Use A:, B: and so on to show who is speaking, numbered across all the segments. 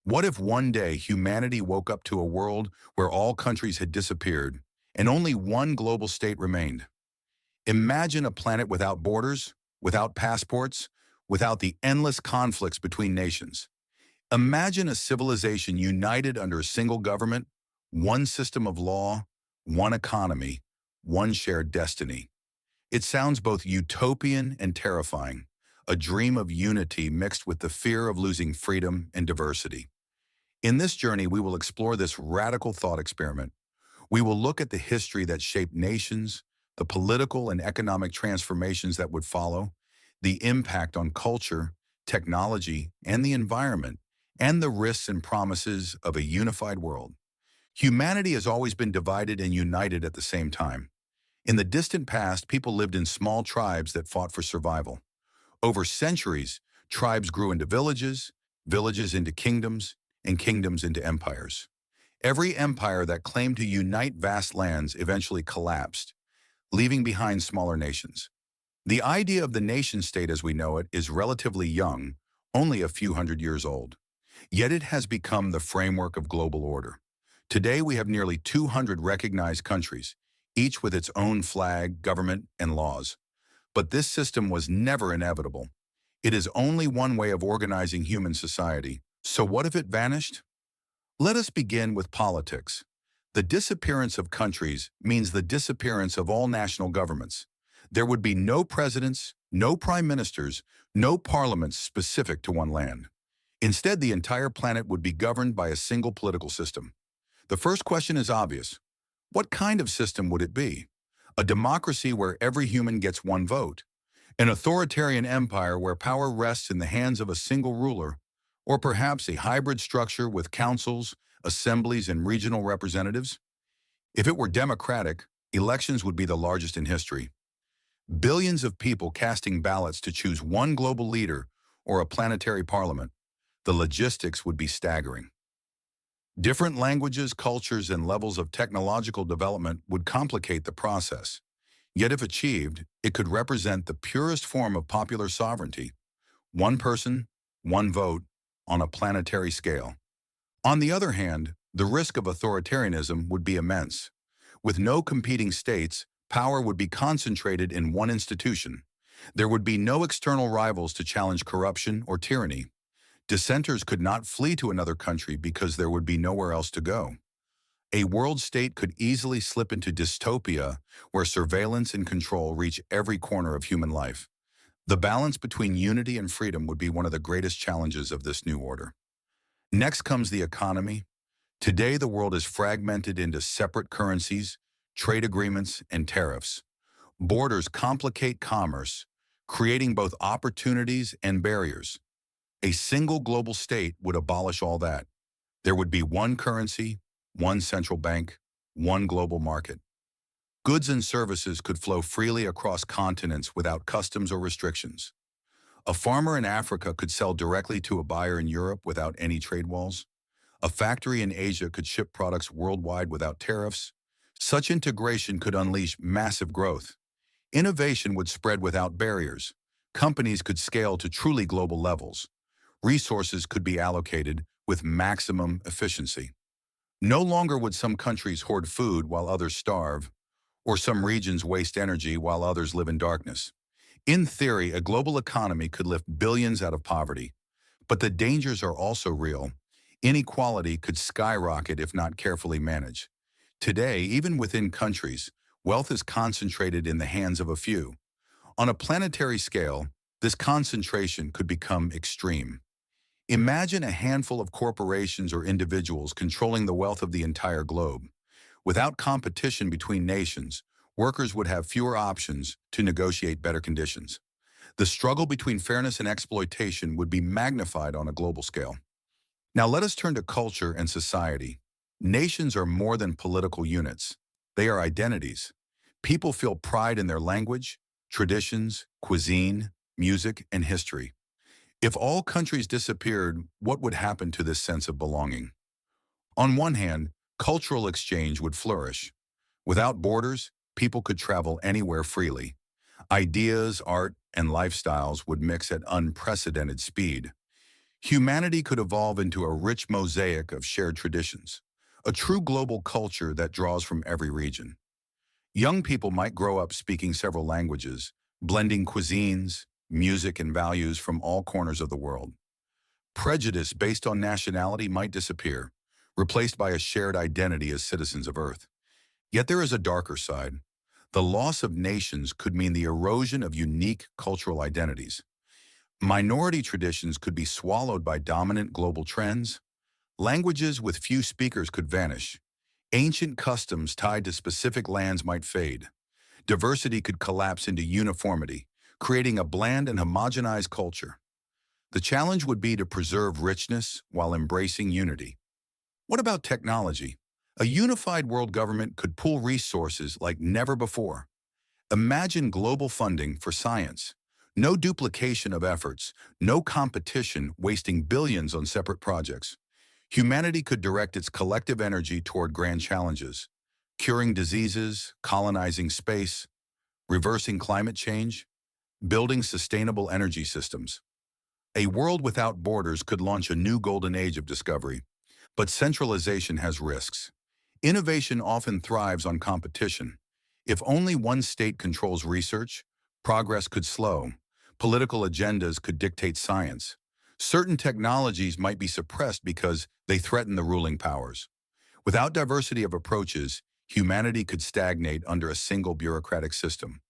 A: What if one day humanity woke up to a world where all countries had disappeared and only one global state remained? Imagine a planet without borders, without passports, without the endless conflicts between nations. Imagine a civilization united under a single government, one system of law, one economy, one shared destiny. It sounds both utopian and terrifying, a dream of unity mixed with the fear of losing freedom and diversity. In this journey, we will explore this radical thought experiment. We will look at the history that shaped nations, the political and economic transformations that would follow, the impact on culture, technology, and the environment, and the risks and promises of a unified world. Humanity has always been divided and united at the same time. In the distant past, people lived in small tribes that fought for survival. Over centuries, tribes grew into villages, villages into kingdoms, and kingdoms into empires. Every empire that claimed to unite vast lands eventually collapsed, leaving behind smaller nations. The idea of the nation-state as we know it is relatively young, only a few hundred years old. Yet it has become the framework of global order. Today we have nearly 200 recognized countries, each with its own flag, government, and laws. But this system was never inevitable. It is only one way of organizing human society. So what if it vanished? Let us begin with politics. The disappearance of countries means the disappearance of all national governments. There would be no presidents, no prime ministers, no parliaments specific to one land. Instead, the entire planet would be governed by a single political system. The first question is obvious. What kind of system would it be? A democracy where every human gets one vote? An authoritarian empire where power rests in the hands of a single ruler? Or perhaps a hybrid structure with councils, assemblies, and regional representatives? If it were democratic, elections would be the largest in history. Billions of people casting ballots to choose one global leader or a planetary parliament. The logistics would be staggering. Different languages, cultures, and levels of technological development would complicate the process. Yet if achieved, it could represent the purest form of popular sovereignty. One person, one vote, on a planetary scale. On the other hand, the risk of authoritarianism would be immense. With no competing states, power would be concentrated in one institution. There would be no external rivals to challenge corruption or tyranny. Dissenters could not flee to another country because there would be nowhere else to go. A world state could easily slip into dystopia where surveillance and control reach every corner of human life. The balance between unity and freedom would be one of the greatest challenges of this new order. Next comes the economy. Today, the world is fragmented into separate currencies, trade agreements, and tariffs. Borders complicate commerce, creating both opportunities and barriers. A single global state would abolish all that. There would be one currency, one central bank, one global market. Goods and services could flow freely across continents without customs or restrictions. A farmer in Africa could sell directly to a buyer in Europe without any trade walls. A factory in Asia could ship products worldwide without tariffs. Such integration could unleash massive growth. Innovation would spread without barriers. Companies could scale to truly global levels. Resources could be allocated with maximum efficiency. No longer would some countries hoard food while others starve, or some regions waste energy while others live in darkness. In theory, a global economy could lift billions out of poverty. But the dangers are also real. Inequality could skyrocket if not carefully managed. Today, even within countries, wealth is concentrated in the hands of a few. On a planetary scale, this concentration could become extreme. Imagine a handful of corporations or individuals controlling the wealth of the entire globe. Without competition between nations, workers would have fewer options to negotiate better conditions. The struggle between fairness and exploitation would be magnified on a global scale. Now let us turn to culture and society. Nations are more than political units. They are identities. People feel pride in their language, traditions, cuisine, music, and history. If all countries disappeared, what would happen to this sense of belonging? On one hand, cultural exchange would flourish. Without borders, people could travel anywhere freely. Ideas, art, and lifestyles would mix at unprecedented speed. Humanity could evolve into a rich mosaic of shared traditions, a true global culture that draws from every region. Young people might grow up speaking several languages, blending cuisines, music, and values from all corners of the world. Prejudice based on nationality might disappear, replaced by a shared identity as citizens of Earth. Yet there is a darker side. The loss of nations could mean the erosion of unique cultural identities. Minority traditions could be swallowed by dominant global trends. Languages with few speakers could vanish. Ancient customs tied to specific lands might fade. Diversity could collapse into uniformity, creating a bland and homogenized culture. The challenge would be to preserve richness while embracing unity. What about technology? A unified world government could pool resources like never before. Imagine global funding for science. No duplication of efforts, no competition wasting billions on separate projects. Humanity could direct its collective energy toward grand challenges, curing diseases, colonizing space, reversing climate change, building sustainable energy systems. A world without borders could launch a new golden age of discovery, but centralization has risks. Innovation often thrives on competition. If only one state controls research, progress could slow. Political agendas could dictate science. Certain technologies might be suppressed because they threaten the ruling powers. Without diversity of approaches, humanity could stagnate under a single bureaucratic system.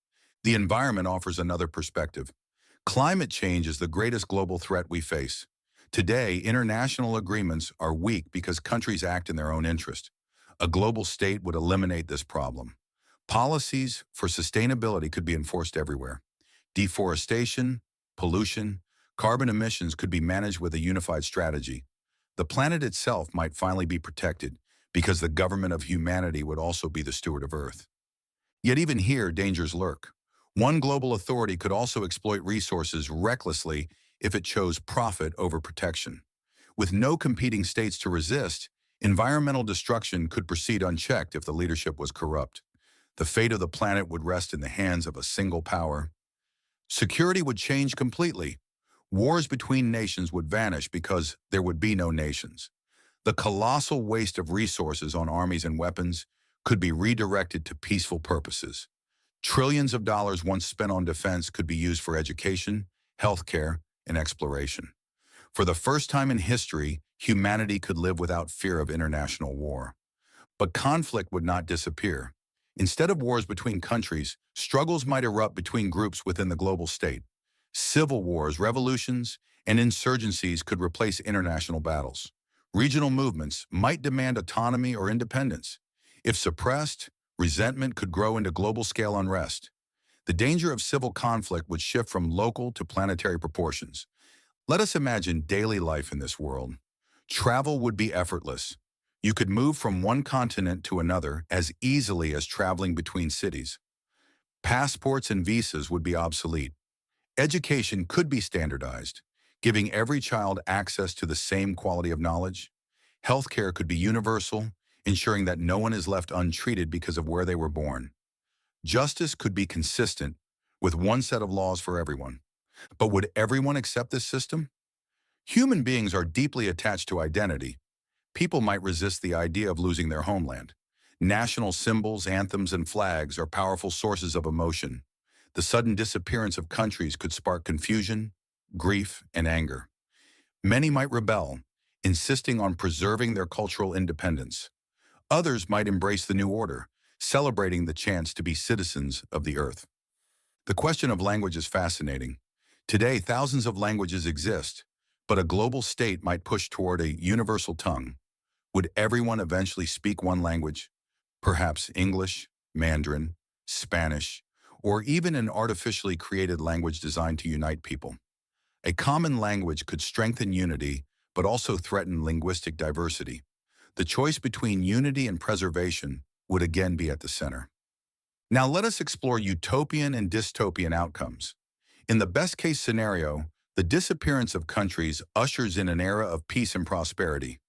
A: The environment offers another perspective. Climate change is the greatest global threat we face. Today, international agreements are weak because countries act in their own interest. A global state would eliminate this problem. Policies for sustainability could be enforced everywhere. Deforestation, pollution, carbon emissions could be managed with a unified strategy. The planet itself might finally be protected because the government of humanity would also be the steward of Earth. Yet even here, dangers lurk. One global authority could also exploit resources recklessly if it chose profit over protection. With no competing states to resist, environmental destruction could proceed unchecked if the leadership was corrupt. The fate of the planet would rest in the hands of a single power. Security would change completely. Wars between nations would vanish because there would be no nations. The colossal waste of resources on armies and weapons could be redirected to peaceful purposes. Trillions of dollars once spent on defense could be used for education, healthcare, and exploration. For the first time in history, humanity could live without fear of international war. But conflict would not disappear. Instead of wars between countries, struggles might erupt between groups within the global state. Civil wars, revolutions, and insurgencies could replace international battles. Regional movements might demand autonomy or independence. If suppressed, resentment could grow into global-scale unrest. The danger of civil conflict would shift from local to planetary proportions. Let us imagine daily life in this world. Travel would be effortless. You could move from one continent to another as easily as traveling between cities. Passports and visas would be obsolete. Education could be standardized, giving every child access to the same quality of knowledge. Healthcare could be universal, ensuring that no one is left untreated because of where they were born. Justice could be consistent, with one set of laws for everyone. But would everyone accept this system? Human beings are deeply attached to identity. People might resist the idea of losing their homeland. National symbols, anthems, and flags are powerful sources of emotion. The sudden disappearance of countries could spark confusion, grief, and anger. Many might rebel, insisting on preserving their cultural independence. Others might embrace the new order, celebrating the chance to be citizens of the earth. The question of language is fascinating. Today, thousands of languages exist, but a global state might push toward a universal tongue. Would everyone eventually speak one language? Perhaps English, Mandarin, Spanish, or even an artificially created language designed to unite people. A common language could strengthen unity, but also threaten linguistic diversity. The choice between unity and preservation would again be at the center. Now let us explore utopian and dystopian outcomes. In the best-case scenario, the disappearance of countries ushers in an era of peace and prosperity.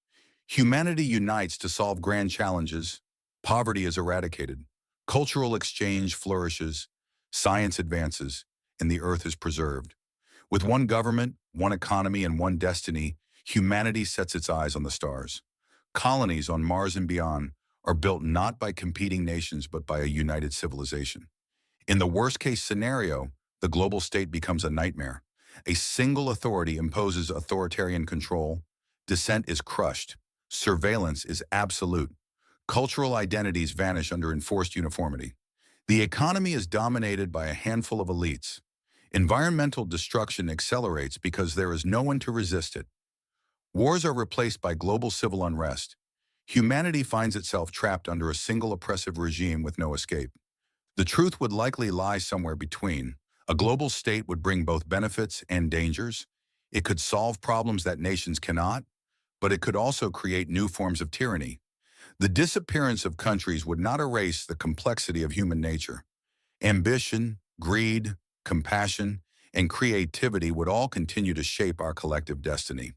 A: Humanity unites to solve grand challenges, poverty is eradicated, cultural exchange flourishes, science advances, and the earth is preserved. With one government, one economy, and one destiny, humanity sets its eyes on the stars. Colonies on Mars and beyond are built not by competing nations but by a united civilization. In the worst-case scenario, the global state becomes a nightmare. A single authority imposes authoritarian control, dissent is crushed, surveillance is absolute, cultural identities vanish under enforced uniformity. The economy is dominated by a handful of elites. Environmental destruction accelerates because there is no one to resist it. Wars are replaced by global civil unrest. Humanity finds itself trapped under a single oppressive regime with no escape. The truth would likely lie somewhere between. A global state would bring both benefits and dangers. It could solve problems that nations cannot, but it could also create new forms of tyranny. The disappearance of countries would not erase the complexity of human nature. Ambition, greed, compassion, and creativity would all continue to shape our collective destiny.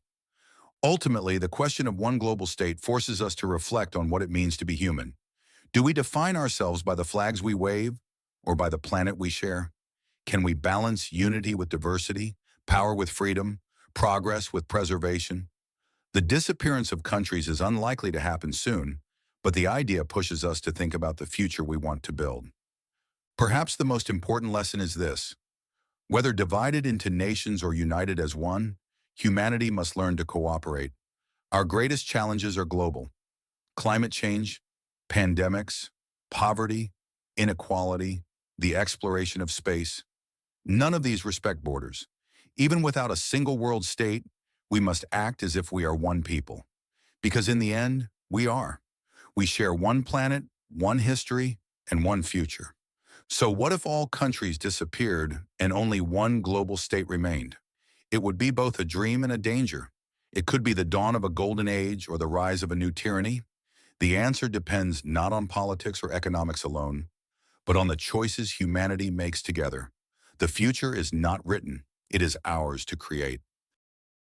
A: Ultimately, the question of one global state forces us to reflect on what it means to be human. Do we define ourselves by the flags we wave or by the planet we share? Can we balance unity with diversity, power with freedom, progress with preservation? The disappearance of countries is unlikely to happen soon, but the idea pushes us to think about the future we want to build. Perhaps the most important lesson is this: whether divided into nations or united as one, humanity must learn to cooperate. Our greatest challenges are global: climate change, pandemics, poverty, inequality, the exploration of space. None of these respect borders. Even without a single world state, we must act as if we are one people. Because in the end, we are. We share one planet, one history, and one future. So what if all countries disappeared and only one global state remained? It would be both a dream and a danger. It could be the dawn of a golden age or the rise of a new tyranny. The answer depends not on politics or economics alone, but on the choices humanity makes together. The future is not written, it is ours to create.